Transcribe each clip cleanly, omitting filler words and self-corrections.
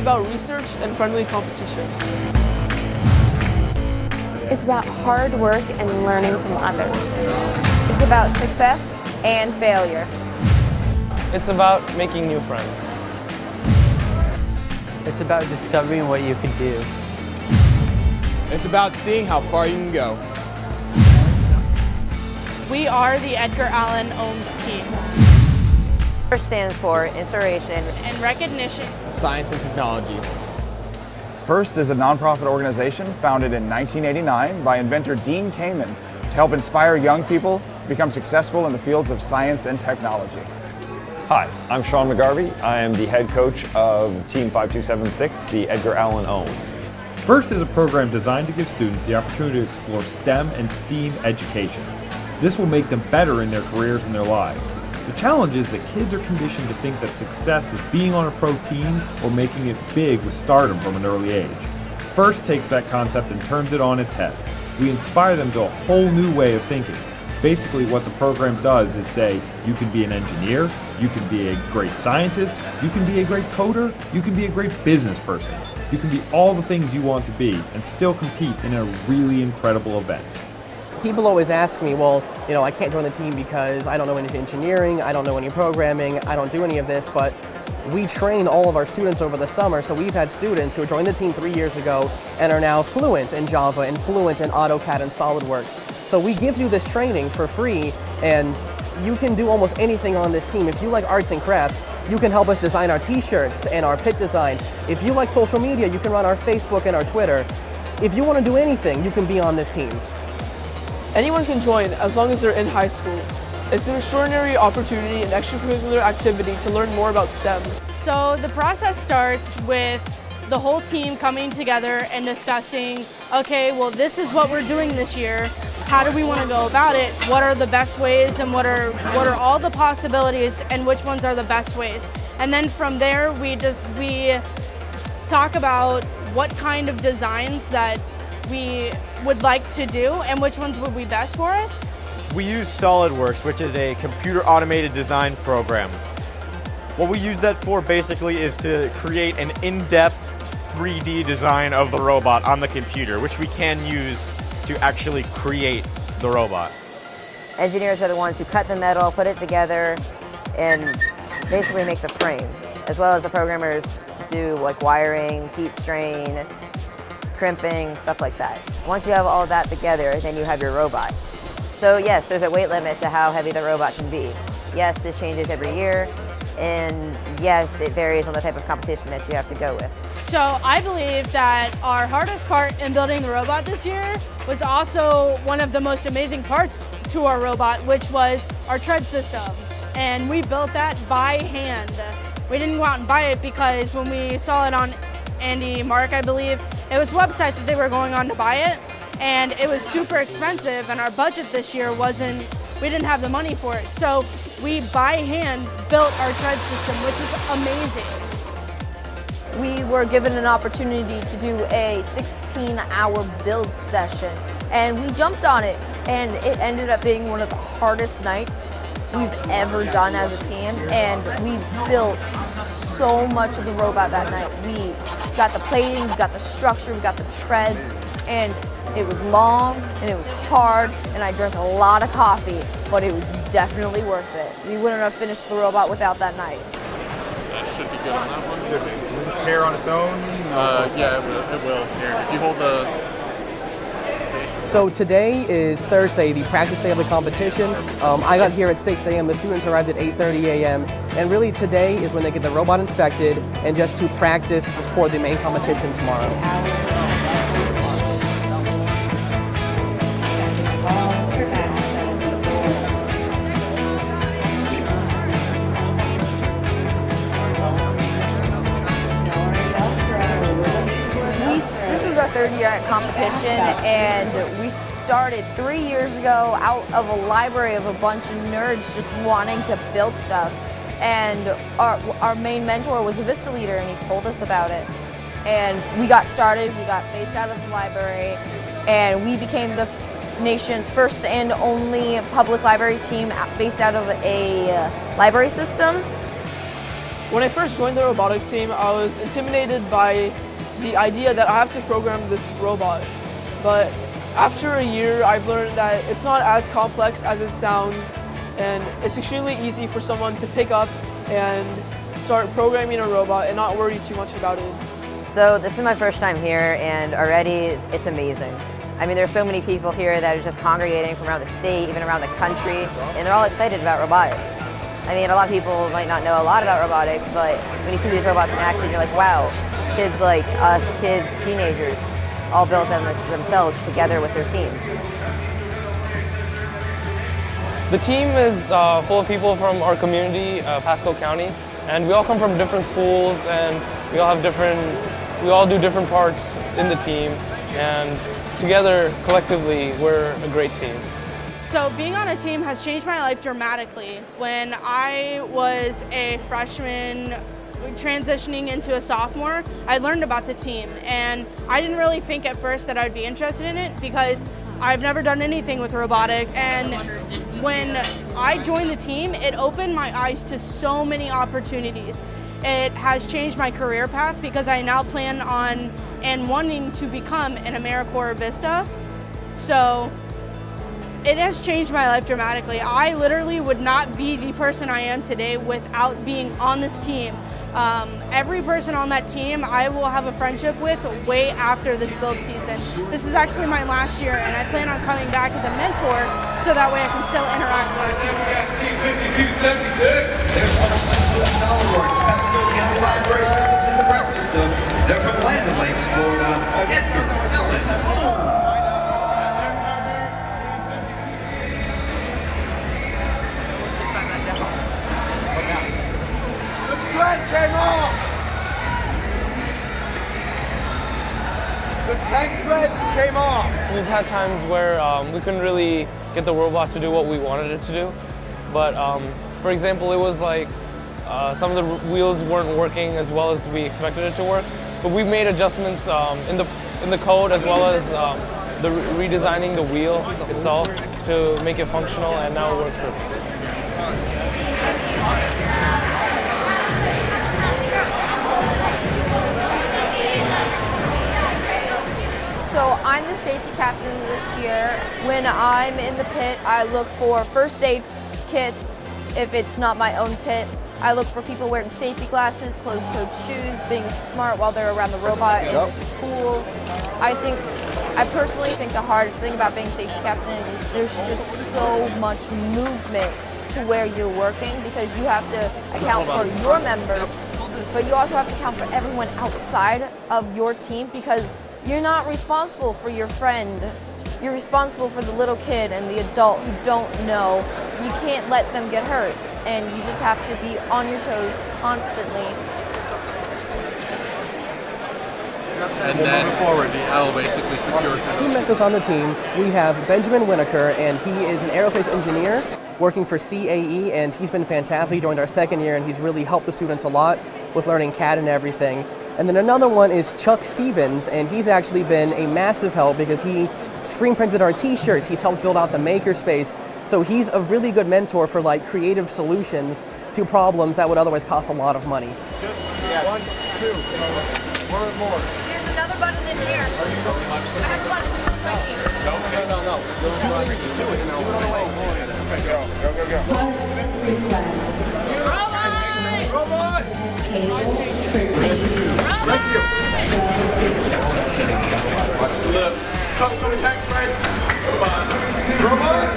about research and friendly competition. It's about hard work and learning from others. It's about success and failure. It's about making new friends. It's about discovering what you can do. It's about seeing how far you can go. We are the Edgar Allan Ohms team. First stands for inspiration and recognition. Science and technology. FIRST is a nonprofit organization founded in 1989 by inventor Dean Kamen to help inspire young people to become successful in the fields of science and technology. Hi, I'm Sean McGarvey. I am the head coach of Team 5276, the Edgar Allan Ohms. FIRST is a program designed to give students the opportunity to explore STEM and STEAM education. This will make them better in their careers and their lives. The challenge is that kids are conditioned to think that success is being on a pro team or making it big with stardom from an early age. FIRST takes that concept and turns it on its head. We inspire them to a whole new way of thinking. Basically what the program does is say, you can be an engineer, you can be a great scientist, you can be a great coder, you can be a great business person. You can be all the things you want to be and still compete in a really incredible event. People always ask me, well, I can't join the team because I don't know any engineering, I don't know any programming, I don't do any of this, but we train all of our students over the summer, so we've had students who joined the team 3 years ago and are now fluent in Java and fluent in AutoCAD and SolidWorks. So we give you this training for free, and you can do almost anything on this team. If you like arts and crafts, you can help us design our t-shirts and our pit design. If you like social media, you can run our Facebook and our Twitter. If you want to do anything, you can be on this team. Anyone can join as long as they're in high school. It's an extraordinary opportunity and extracurricular activity to learn more about STEM. So the process starts with the whole team coming together and discussing, okay, well, this is what we're doing this year. How do we want to go about it? What are the best ways and what are all the possibilities and which ones are the best ways? And then from there, we talk about what kind of designs that we would like to do and which ones would be best for us. We use SolidWorks, which is a computer automated design program. What we use that for basically is to create an in-depth 3D design of the robot on the computer, which we can use to actually create the robot. Engineers are the ones who cut the metal, put it together, and basically make the frame, as well as the programmers do like wiring, heat strain, crimping, stuff like that. Once you have all of that together, then you have your robot. So yes, there's a weight limit to how heavy the robot can be. Yes, this changes every year, and yes, it varies on the type of competition that you have to go with. So I believe that our hardest part in building the robot this year was also one of the most amazing parts to our robot, which was our tread system. And we built that by hand. We didn't go out and buy it because when we saw it on Andy Mark, I believe, it was a website that they were going on to buy it, and it was super expensive, and our budget this year we didn't have the money for it. So we by hand built our tread system, which is amazing. We were given an opportunity to do a 16-hour build session, and we jumped on it, and it ended up being one of the hardest nights we've ever done as a team, and we built so much of the robot that night. We got the plating, we got the structure, we got the treads, and it was long and it was hard, and I drank a lot of coffee, but it was definitely worth it. We wouldn't have finished the robot without that night. That should be good on that one. Should be. Will this pair on its own? Yeah, it will. Here, if you hold the station. So today is Thursday, the practice day of the competition. I got here at 6 a.m. The students arrived at 8:30 a.m. And really today is when they get the robot inspected and just to practice before the main competition tomorrow. This is our third year at competition, and we started 3 years ago out of a library of a bunch of nerds just wanting to build stuff. And our main mentor was a Vista leader, and he told us about it. And we got started, we got phased out of the library, and we became the nation's first and only public library team based out of a library system. When I first joined the robotics team, I was intimidated by the idea that I have to program this robot. But after a year, I've learned that it's not as complex as it sounds, and it's extremely easy for someone to pick up and start programming a robot and not worry too much about it. So this is my first time here, and already it's amazing. I mean, there's so many people here that are just congregating from around the state, even around the country, and they're all excited about robotics. I mean, a lot of people might not know a lot about robotics, but when you see these robots in action, you're like, wow, kids like us, kids, teenagers, all built them themselves together with their teams. The team is full of people from our community, Pasco County, and we all come from different schools, and we all do different parts in the team, and together, collectively, we're a great team. So being on a team has changed my life dramatically. When I was a freshman transitioning into a sophomore, I learned about the team, and I didn't really think at first that I'd be interested in it because I've never done anything with robotic, and when I joined the team, it opened my eyes to so many opportunities. It has changed my career path because I now plan on and wanting to become an AmeriCorps Vista. So it has changed my life dramatically. I literally would not be the person I am today without being on this team. Every person on that team I will have a friendship with way after this build season. This is actually my last year, and I plan on coming back as a mentor so that way I can still interact with the team. SolidWorks, Pasco County Library Systems in the breakfast of. They're from Land Lakes, Florida. Edgar Allan Holmes. Came off! The tank thread came off! So we've had times where we couldn't really get the robot to do what we wanted it to do. But for example, it was like some of the wheels weren't working as well as we expected it to work. But we've made adjustments in the code as well as redesigning the wheel itself to make it functional, and now it works perfectly. So I'm the safety captain this year. When I'm in the pit, I look for first aid kits. If it's not my own pit, I look for people wearing safety glasses, closed-toed shoes, being smart while they're around the robot, and tools. I personally think the hardest thing about being safety captain is there's just so much movement to where you're working, because you have to account for your members, but you also have to account for everyone outside of your team, because you're not responsible for your friend. You're responsible for the little kid and the adult who don't know. You can't let them get hurt, and you just have to be on your toes constantly. And then moving forward, I'll basically secure Two members on the team. We have Benjamin Winokur, and he is an aerospace engineer working for CAE, and he's been fantastic. He joined our second year, and he's really helped the students a lot with learning CAD and everything. And then another one is Chuck Stevens, and he's actually been a massive help because he screen printed our t-shirts. He's helped build out the makerspace. So he's a really good mentor for like creative solutions to problems that would otherwise cost a lot of money. Yeah. 1, 2, one more. There's another button in here. I have a button right here. No. Just do it. Go. Robot! Rescue! Watch the lip. Custom tank threads. Robot!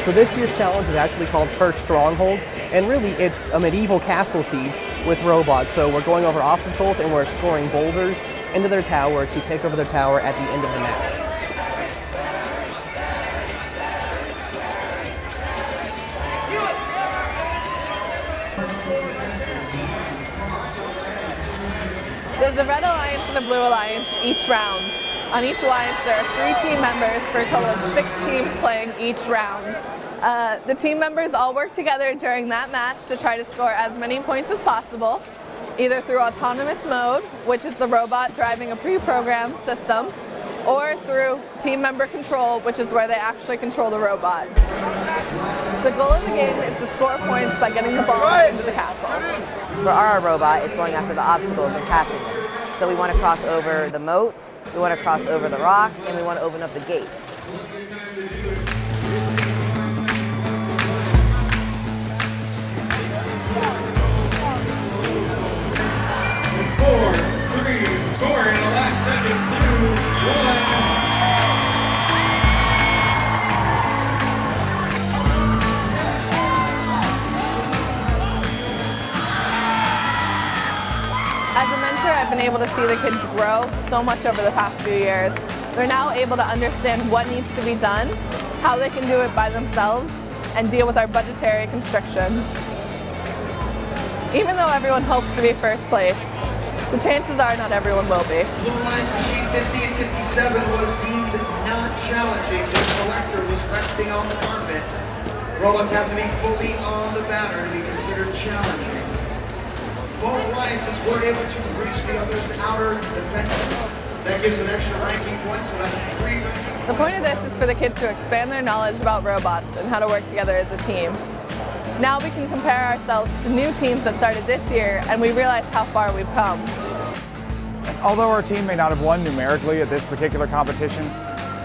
So this year's challenge is actually called First Stronghold, and really it's a medieval castle siege with robots. So we're going over obstacles and we're scoring boulders into their tower to take over their tower at the end of the match. There's a red alliance and a blue alliance each round. On each alliance there are 3 team members for a total of 6 teams playing each round. The team members all work together during that match to try to score as many points as possible, either through autonomous mode, which is the robot driving a pre-programmed system, or through team member control, which is where they actually control the robot. The goal of the game is to score points by getting the ball into the castle. For our robot, it's going after the obstacles and passing them. So we want to cross over the moat, we want to cross over the rocks, and we want to open up the gate. 4-3, score in the last second, 2-1. As a mentor, I've been able to see the kids grow so much over the past few years. They're now able to understand what needs to be done, how they can do it by themselves, and deal with our budgetary constrictions. Even though everyone hopes to be first place, the chances are not everyone will be. Blue Alliance Machine 50 and 57 was deemed not challenging. The collector was resting on the carpet. Robots have to be fully on the batter to be considered challenging. Both alliances were able to reach the other's outer defenses. That gives an extra ranking point, so that's 3 ranking points. The point of this is for the kids to expand their knowledge about robots and how to work together as a team. Now we can compare ourselves to new teams that started this year, and we realize how far we've come. Although our team may not have won numerically at this particular competition,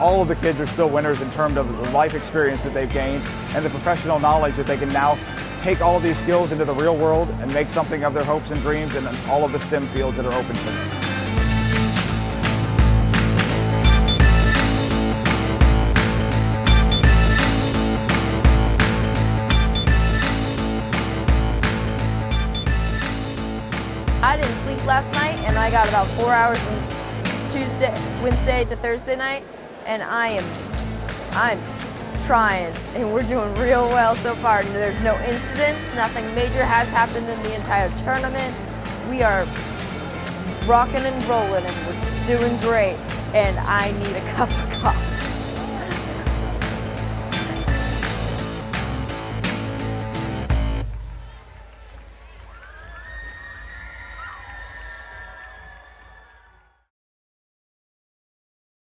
all of the kids are still winners in terms of the life experience that they've gained and the professional knowledge that they can now take all these skills into the real world and make something of their hopes and dreams in all of the STEM fields that are open to them. I didn't sleep last night, and I got about 4 hours from Wednesday to Thursday night, and I'm trying, and we're doing real well so far. There's no incidents, nothing major has happened in the entire tournament. We are rocking and rolling, and we're doing great, and I need a cup of